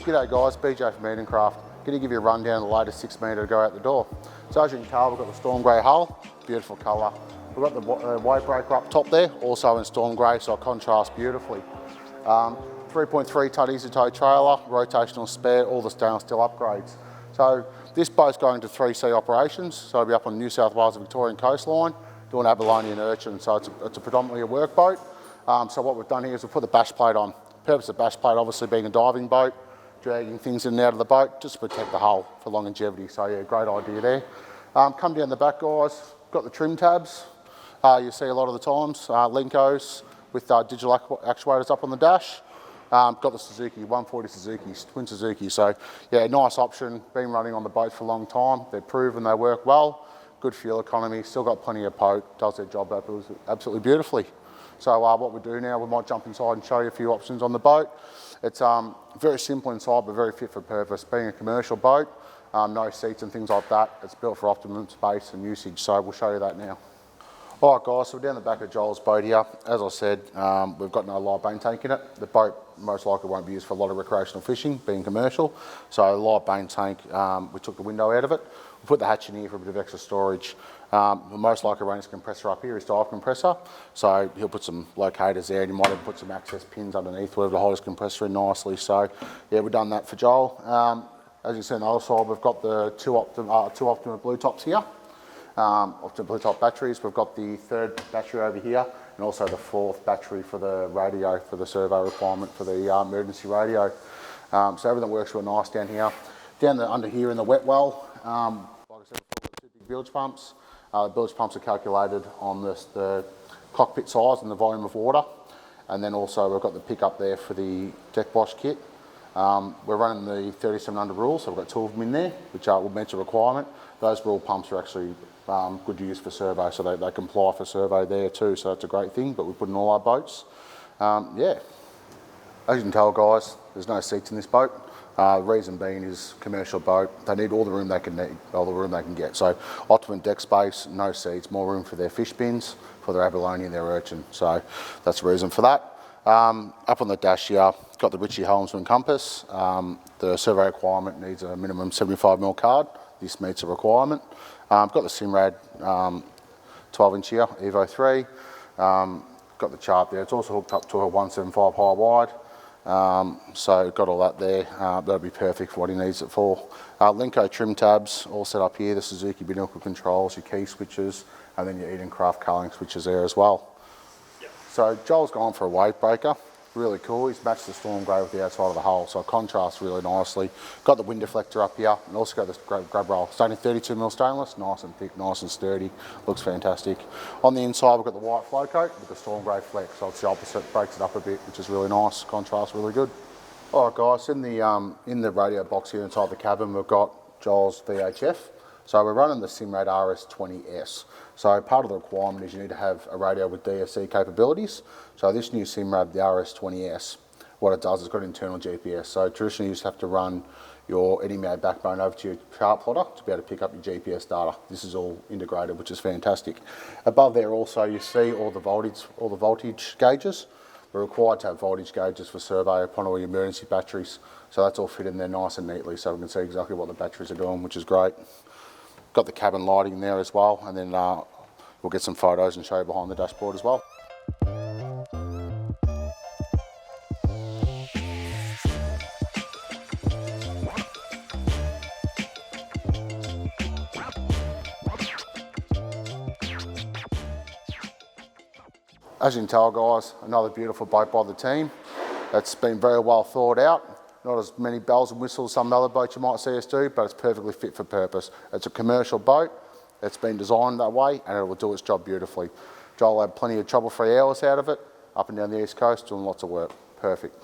G'day guys, BJ from Edencraft. Going to give you a rundown of the latest 6 metre to go out the door. So as you can tell, we've got the storm grey hull, beautiful colour. We've got the wave breaker up top there, also in storm grey, so it contrasts beautifully. 3.3 tonne easy tow trailer, rotational spare, all the stainless steel upgrades. So this boat's going to 3C operations, so it'll be up on New South Wales and Victorian coastline, doing abalone and urchin, so it's a predominantly a work boat. So what we've done here is we've put the bash plate on. The purpose of the bash plate obviously being a diving boat, dragging things in and out of the boat, just to protect the hull for longevity. So yeah, great idea there. Come down the back guys, got the trim tabs. You see a lot of the times, Linkos with digital actuators up on the dash. Got the Suzuki, 140 Suzuki, twin Suzuki. So yeah, nice option, been running on the boat for a long time. They're proven they work well, good fuel economy, still got plenty of poke, does their job absolutely beautifully. So what we do now, we might jump inside and show you a few options on the boat. It's very simple inside, but very fit for purpose. Being a commercial boat, no seats and things like that. It's built for optimum space and usage, so we'll show you that now. All right guys, so we're down the back of Joel's boat here. As I said, we've got no live bane tank in it. The boat most likely won't be used for a lot of recreational fishing, being commercial. So live bane tank, we took the window out of it. We put the hatch in here for a bit of extra storage. We'll most likely run his compressor up here, his dive compressor. So he'll put some locators there, and he might even put some access pins underneath where to hold his compressor in nicely. So yeah, we've done that for Joel. As you see on the other side, we've got the two Optima blue tops here. Optima blue top batteries. We've got the third battery over here, and also the fourth battery for the radio, for the survey requirement for the emergency radio. So everything works real nice down here. Down under here in the wet well, like I said, we've got 2 big bilge pumps. The bilge pumps are calculated on the cockpit size and the volume of water. And then also we've got the pickup there for the deck wash kit. We're running the 3700 rules, so we've got 2 of them in there, which will meet a requirement. Those rule pumps are actually good to use for survey, so they comply for survey there too, so that's a great thing, but we put in all our boats. Yeah, as you can tell guys, there's no seats in this boat. Reason being is commercial boat, they need all the room they can need, all the room they can get. So optimum deck space, no seats, more room for their fish bins, for their abalone and their urchin. So that's the reason for that. Up on the dash here, got the Ritchie Helmsman compass. The survey requirement needs a minimum 75mm card. This meets a requirement. Got the Simrad 12-inch here, Evo 3. Got the chart there. It's also hooked up to a 175 high wide. So got all that there. That'll be perfect for what he needs it for. Linko trim tabs all set up here. The Suzuki binnacle controls, your key switches, and then your Edencraft culling switches there as well. Yep. So Joel's gone for a wave breaker. Really cool. He's matched the storm grey with the outside of the hull, so it contrasts really nicely. Got the wind deflector up here, and also got this grab rail. It's only 32mm stainless, nice and thick, nice and sturdy. Looks fantastic. On the inside, we've got the white flow coat with the storm grey flex, so it's the opposite, breaks it up a bit, which is really nice. Contrasts really good. All right, guys, in the radio box here inside the cabin, we've got Joel's VHF. So we're running the Simrad RS20S. So part of the requirement is you need to have a radio with DSC capabilities. So this new Simrad, the RS20S, what it does is it's got internal GPS. So traditionally you just have to run your EDMA backbone over to your chart plotter to be able to pick up your GPS data. This is all integrated, which is fantastic. Above there also you see all the voltage gauges. We're required to have voltage gauges for survey upon all your emergency batteries. So that's all fit in there nice and neatly so we can see exactly what the batteries are doing, which is great. Got the cabin lighting there as well, and then we'll get some photos and show you behind the dashboard as well. As you can tell guys, another beautiful boat by the team. It's been very well thought out. Not as many bells and whistles as some other boats you might see us do, but it's perfectly fit for purpose. It's a commercial boat, it's been designed that way, and it will do its job beautifully. Joel had plenty of trouble-free hours out of it, up and down the east coast, doing lots of work. Perfect.